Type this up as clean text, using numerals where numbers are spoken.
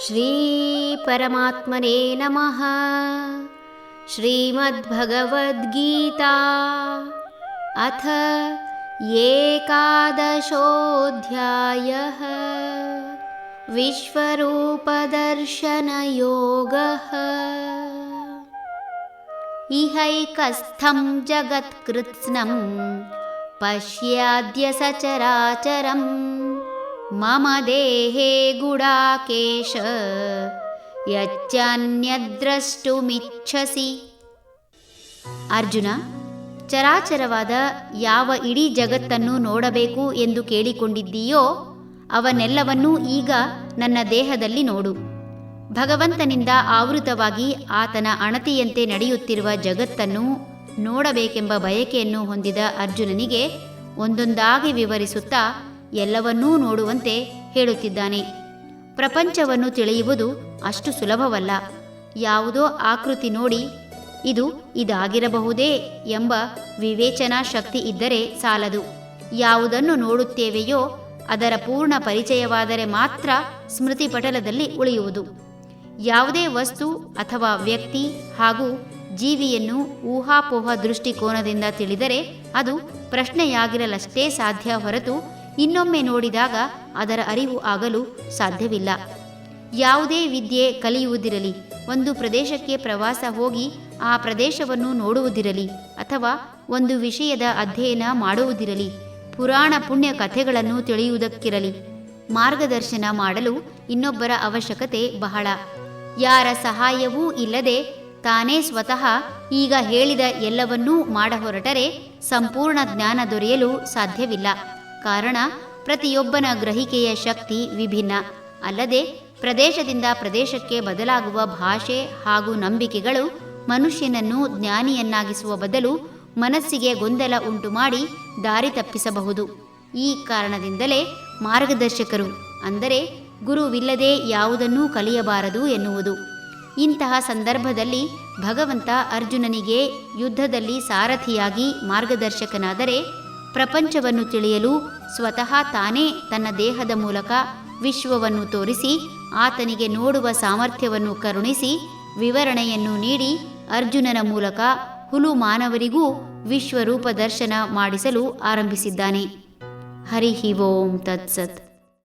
ಶ್ರೀ ಪರಮಾತ್ಮನೇ ನಮಃ. ಶ್ರೀಮದ್ಭಗವದ್ಗೀತಾ ಅಥ ಏಕಾದಶೋऽಧ್ಯಾಯಃ. ವಿಶ್ವರೂಪದರ್ಶನಯೋಗಃ. ಇಹೈಕಸ್ಥಂ ಜಗತ್ಕೃತ್ಸ್ನಂ ಪಶ್ಯಾದ್ಯ ಸಚರಾಚರಂ ಮಮ ದೇಹೇ ಗುಡಾಕೇಶ ಯಚ್ಚಾನ್ಯದ್ರಷ್ಟುಮಿಚ್ಛಸಿ. ಅರ್ಜುನ, ಚರಾಚರವಾದ ಯಾವ ಇಡೀ ಜಗತ್ತನ್ನು ನೋಡಬೇಕು ಎಂದು ಕೇಳಿಕೊಂಡಿದ್ದೀಯೋ ಅವನ್ನೆಲ್ಲವನ್ನೂ ಈಗ ನನ್ನ ದೇಹದಲ್ಲಿ ನೋಡು. ಭಗವಂತನಿಂದ ಆವೃತವಾಗಿ ಆತನ ಅಣತಿಯಂತೆ ನಡೆಯುತ್ತಿರುವ ಜಗತ್ತನ್ನು ನೋಡಬೇಕೆಂಬ ಬಯಕೆಯನ್ನು ಹೊಂದಿದ ಅರ್ಜುನನಿಗೆ ಒಂದೊಂದಾಗಿ ವಿವರಿಸುತ್ತಾ ಎಲ್ಲವನ್ನೂ ನೋಡುವಂತೆ ಹೇಳುತ್ತಿದ್ದಾನೆ. ಪ್ರಪಂಚವನ್ನು ತಿಳಿಯುವುದು ಅಷ್ಟು ಸುಲಭವಲ್ಲ. ಯಾವುದೋ ಆಕೃತಿ ನೋಡಿ ಇದು ಇದಾಗಿರಬಹುದೇ ಎಂಬ ವಿವೇಚನಾ ಶಕ್ತಿ ಇದ್ದರೆ ಸಾಲದು. ಯಾವುದನ್ನು ನೋಡುತ್ತೇವೆಯೋ ಅದರ ಪೂರ್ಣ ಪರಿಚಯವಾದರೆ ಮಾತ್ರ ಸ್ಮೃತಿ ಪಟಲದಲ್ಲಿ ಉಳಿಯುವುದು. ಯಾವುದೇ ವಸ್ತು ಅಥವಾ ವ್ಯಕ್ತಿ ಹಾಗೂ ಜೀವಿಯನ್ನು ಊಹಾಪೋಹ ದೃಷ್ಟಿಕೋನದಿಂದ ತಿಳಿದರೆ ಅದು ಪ್ರಶ್ನೆಯಾಗಿರಲಷ್ಟೇ ಸಾಧ್ಯ ಹೊರತು ಇನ್ನೊಮ್ಮೆ ನೋಡಿದಾಗ ಅದರ ಅರಿವು ಆಗಲು ಸಾಧ್ಯವಿಲ್ಲ. ಯಾವುದೇ ವಿದ್ಯೆ ಕಲಿಯುವುದಿರಲಿ, ಒಂದು ಪ್ರದೇಶಕ್ಕೆ ಪ್ರವಾಸ ಹೋಗಿ ಆ ಪ್ರದೇಶವನ್ನು ನೋಡುವುದಿರಲಿ, ಅಥವಾ ಒಂದು ವಿಷಯದ ಅಧ್ಯಯನ ಮಾಡುವುದಿರಲಿ, ಪುರಾಣ ಪುಣ್ಯ ಕಥೆಗಳನ್ನು ತಿಳಿಯುವುದಕ್ಕಿರಲಿ, ಮಾರ್ಗದರ್ಶನ ಮಾಡಲು ಇನ್ನೊಬ್ಬರ ಅವಶ್ಯಕತೆ ಬಹಳ. ಯಾರ ಸಹಾಯವೂ ಇಲ್ಲದೆ ತಾನೇ ಸ್ವತಃ ಈಗ ಹೇಳಿದ ಎಲ್ಲವನ್ನೂ ಮಾಡಹೊರಟರೆ ಸಂಪೂರ್ಣ ಜ್ಞಾನ ದೊರೆಯಲು ಸಾಧ್ಯವಿಲ್ಲ. ಕಾರಣ ಪ್ರತಿಯೊಬ್ಬನ ಗ್ರಹಿಕೆಯ ಶಕ್ತಿ ವಿಭಿನ್ನ. ಅಲ್ಲದೆ ಪ್ರದೇಶದಿಂದ ಪ್ರದೇಶಕ್ಕೆ ಬದಲಾಗುವ ಭಾಷೆ ಹಾಗೂ ನಂಬಿಕೆಗಳು ಮನುಷ್ಯನನ್ನು ಜ್ಞಾನಿಯನ್ನಾಗಿಸುವ ಬದಲು ಮನಸ್ಸಿಗೆ ಗೊಂದಲ ಉಂಟುಮಾಡಿ ದಾರಿ ತಪ್ಪಿಸಬಹುದು. ಈ ಕಾರಣದಿಂದಲೇ ಮಾರ್ಗದರ್ಶಕರು ಅಂದರೆ ಗುರುವಿಲ್ಲದೆ ಯಾವುದನ್ನೂ ಕಲಿಯಬಾರದು ಎನ್ನುವುದು. ಇಂತಹ ಸಂದರ್ಭದಲ್ಲಿ ಭಗವಂತ ಅರ್ಜುನನಿಗೆ ಯುದ್ಧದಲ್ಲಿ ಸಾರಥಿಯಾಗಿ ಮಾರ್ಗದರ್ಶಕನಾದರೆ ಪ್ರಪಂಚವನ್ನು ತಿಳಿಯಲು ಸ್ವತಃ ತಾನೇ ತನ್ನ ದೇಹದ ಮೂಲಕ ವಿಶ್ವವನ್ನು ತೋರಿಸಿ ಆತನಿಗೆ ನೋಡುವ ಸಾಮರ್ಥ್ಯವನ್ನು ಕರುಣಿಸಿ ವಿವರಣೆಯನ್ನು ನೀಡಿ ಅರ್ಜುನನ ಮೂಲಕ ಹುಲು ಮಾನವರಿಗೂ ವಿಶ್ವರೂಪ ದರ್ಶನ ಮಾಡಿಸಲು ಆರಂಭಿಸಿದ್ದಾನೆ. ಹರಿ ಓಂ ತತ್ಸತ್.